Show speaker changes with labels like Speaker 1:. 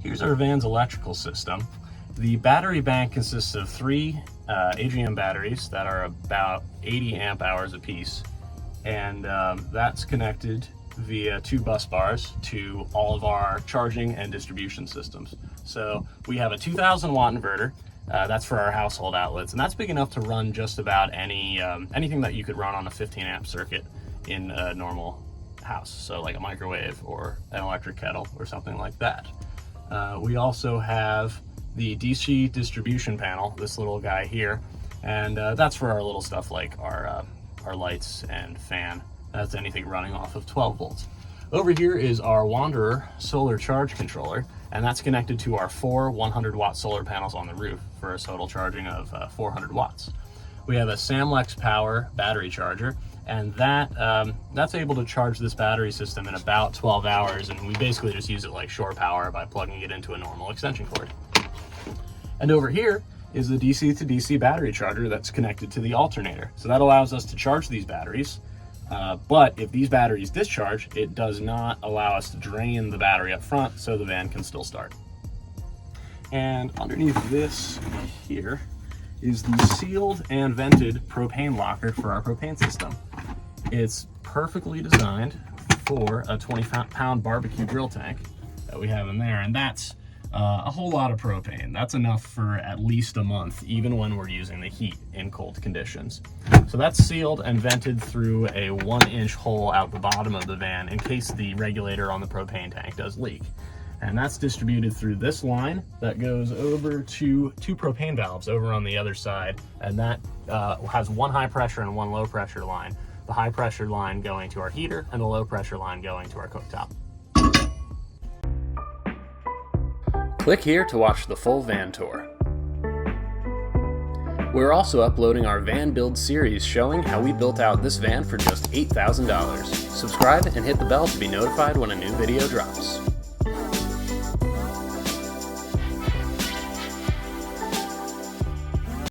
Speaker 1: Here's our van's electrical system. The battery bank consists of 3 AGM batteries that are about 80 amp hours apiece, and that's connected via 2 bus bars to all of our charging and distribution systems. So we have a 2000 watt inverter. That's for our household outlets, and that's big enough to run just about anything that you could run on a 15 amp circuit in a normal house, so like a microwave or an electric kettle or something like that. We also have the DC distribution panel, this little guy here, and that's for our little stuff like our lights and fan. That's anything running off of 12 volts. Over here is our Wanderer solar charge controller, and that's connected to our 4 100 watt solar panels on the roof for a total charging of 400 watts. We have a Samlex Power battery charger, and that's able to charge this battery system in about 12 hours, and we basically just use it like shore power by plugging it into a normal extension cord. And over here is the DC to DC battery charger that's connected to the alternator. So that allows us to charge these batteries, but if these batteries discharge, it does not allow us to drain the battery up front, so the van can still start. And underneath this here is the sealed and vented propane locker for our propane system. It's perfectly designed for a 20-pound barbecue grill tank that we have in there, and that's a whole lot of propane. That's enough for at least a month, even when we're using the heat in cold conditions. So that's sealed and vented through a 1-inch hole out the bottom of the van in case the regulator on the propane tank does leak. And that's distributed through this line that goes over to 2 propane valves over on the other side, and that has 1 high pressure and 1 low pressure line. The high pressure line going to our heater and the low pressure line going to our cooktop. Click here to watch the full van tour. We're also uploading our van build series showing how we built out this van for just $8,000. Subscribe and hit the bell to be notified when a new video drops.